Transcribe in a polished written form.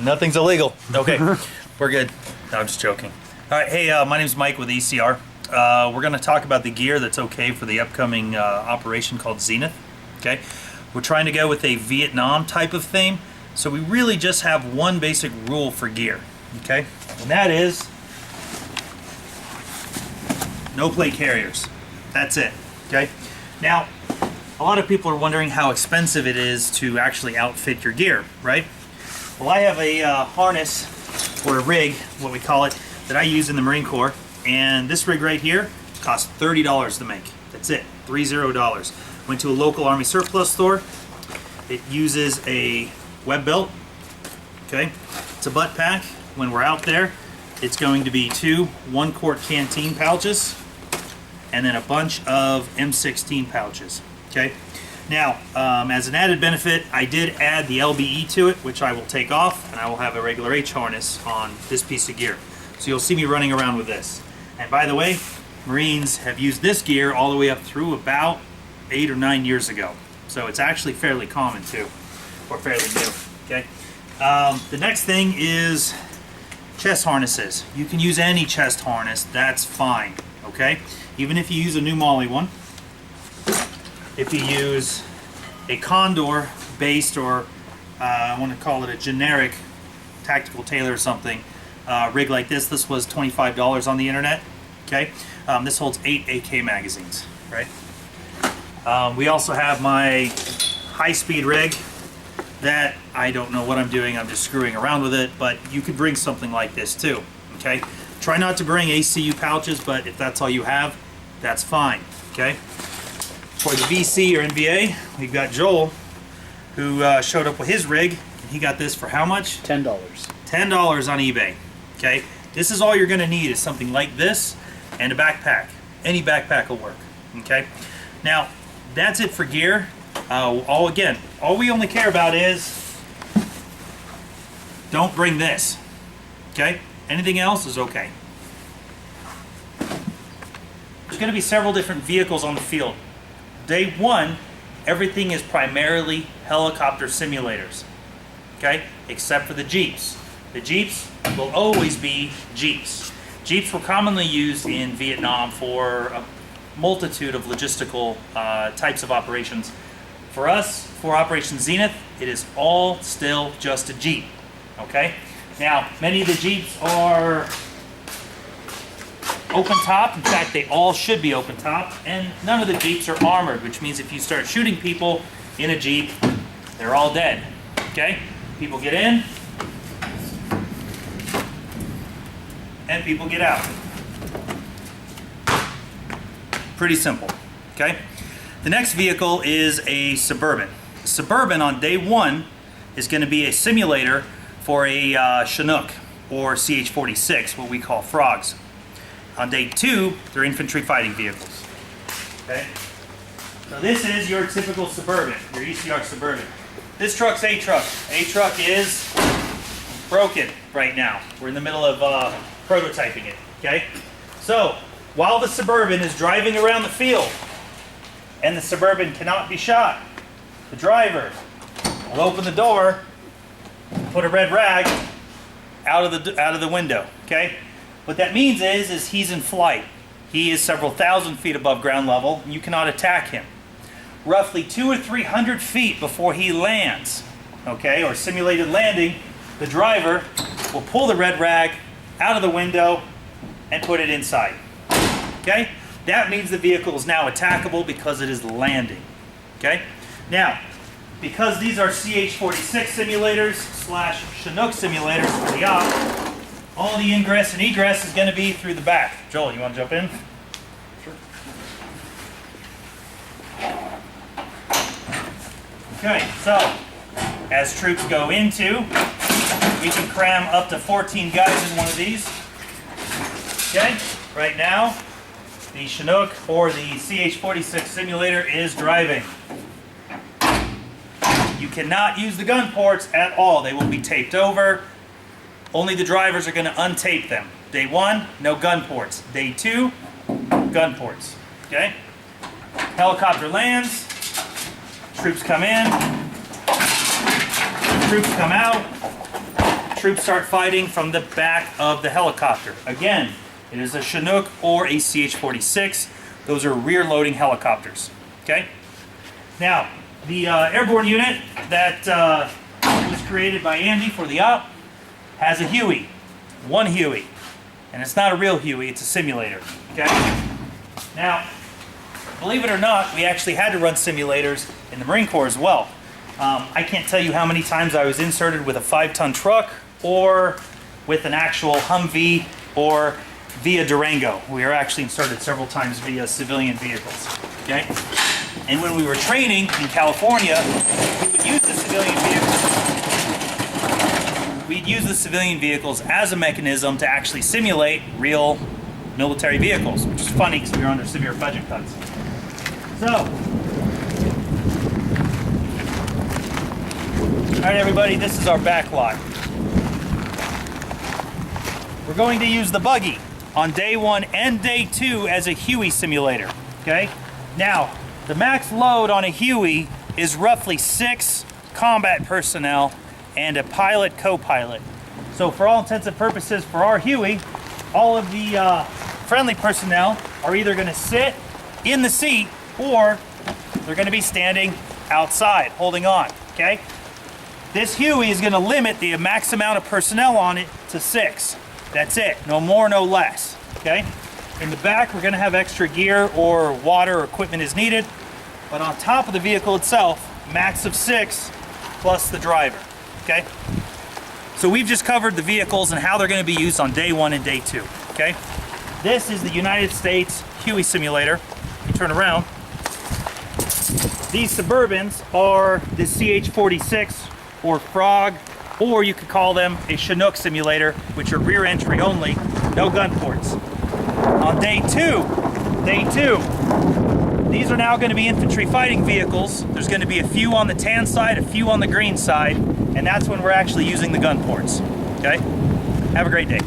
Nothing's illegal. Okay, we're good. No, I'm just joking. All right, hey, my name's Mike with ECR. We're going to talk about the gear that's okay for the upcoming operation called Zenith. Okay, we're trying to go with a Vietnam type of theme, so we really just have one basic rule for gear. Okay, and that is no plate carriers. That's it. Okay, now a lot of people are wondering how expensive it is to actually outfit your gear, right? Well, I have a harness or a rig, what we call it, that I use in the Marine Corps, and this rig right here costs $30 to make. That's it, $30. Went to a local Army surplus store. It uses a web belt. Okay, it's a butt pack. When we're out there, it's going to be 2 1-quart canteen pouches and then a bunch of M16 pouches. Okay, now as an added benefit, I did add the LBE to it, which I will take off, and I will have a regular H harness on this piece of gear. So you'll see me running around with this. And by the way, Marines have used this gear all the way up through about 8 or 9 years ago. So it's actually fairly common too, or fairly new. Okay. The next thing is chest harnesses. You can use any chest harness, that's fine. Okay, even if you use a new Molly one. If you use a Condor based, or I want to call it a generic tactical tailor or something, rig like this was $25 on the internet. Okay, this holds 8 AK magazines, right? We also have my high-speed rig that I don't know what I'm doing, I'm just screwing around with it, but you could bring something like this too. Okay, try not to bring ACU pouches, but if that's all you have, that's fine. Okay. For the VC or NBA, we've got Joel, who showed up with his rig. He got this for how much? $10. $10 on eBay. Okay, this is all you're going to need, is something like this and a backpack. Any backpack will work. Okay, now that's it for gear. All we only care about is don't bring this. Okay, anything else is okay. There's going to be several different vehicles on the field. Day one, everything is primarily helicopter simulators, okay, except for the Jeeps. The Jeeps will always be Jeeps. Jeeps were commonly used in Vietnam for a multitude of logistical types of operations. For us, for Operation Zenith, it is all still just a Jeep, okay? Now, many of the Jeeps are open top. In fact, they all should be open top, and none of the Jeeps are armored, which means if you start shooting people in a Jeep, they're all dead. Okay? People get in, and people get out. Pretty simple. Okay? The next vehicle is a Suburban. Suburban on day one is going to be a simulator for a Chinook or CH-46, what we call frogs. On day two, they're infantry fighting vehicles. Okay? So this is your typical Suburban, your ECR Suburban. This truck's a truck. A truck is broken right now. We're in the middle of prototyping it. Okay? So while the Suburban is driving around the field, and the Suburban cannot be shot, the driver will open the door, put a red rag out of the window. Okay? What that means is he's in flight. He is several thousand feet above ground level, and you cannot attack him. Roughly 200 or 300 feet before he lands, okay, or simulated landing, the driver will pull the red rag out of the window and put it inside. Okay? That means the vehicle is now attackable because it is landing. Okay? Now, because these are CH-46 simulators / Chinook simulators for the op, all the ingress and egress is going to be through the back. Joel, you want to jump in? Sure. Okay, so as troops go into, we can cram up to 14 guys in one of these. Okay, right now, the Chinook or the CH-46 simulator is driving. You cannot use the gun ports at all. They will be taped over. Only the drivers are going to untape them. Day one, no gun ports. Day two, gun ports. Okay? Helicopter lands. Troops come in. Troops come out. troops start fighting from the back of the helicopter. Again, it is a Chinook or a CH-46. Those are rear-loading helicopters. Okay. Now, the airborne unit that was created by Andy for the op has a Huey, one Huey, and it's not a real Huey; it's a simulator. Okay. Now, believe it or not, we actually had to run simulators in the Marine Corps as well. I can't tell you how many times I was inserted with a 5-ton truck or with an actual Humvee or via Durango. We were actually inserted several times via civilian vehicles. Okay? And when we were training in California, we would use the civilian vehicles. We'd use the civilian vehicles as a mechanism to actually simulate real military vehicles, which is funny because we were under severe budget cuts. So, all right, everybody, this is our back lot. We're going to use the buggy on day 1 and day 2 as a Huey simulator, okay? Now, the max load on a Huey is roughly 6 combat personnel and a pilot, co-pilot. So for all intents and purposes, for our Huey, all of the friendly personnel are either going to sit in the seat or they're going to be standing outside, holding on, okay? This Huey is going to limit the max amount of personnel on it to 6. That's it. No more, no less. Okay? In the back, we're going to have extra gear or water or equipment is needed. But on top of the vehicle itself, max of 6 plus the driver. Okay? So we've just covered the vehicles and how they're going to be used on day 1 and day 2. Okay? This is the United States Huey simulator. You turn around. These Suburbans are the CH-46 or Frog, or you could call them a Chinook simulator, which are rear entry only, no gun ports. On day 2, these are now going to be infantry fighting vehicles. There's going to be a few on the tan side, a few on the green side, and that's when we're actually using the gun ports. Okay? Have a great day.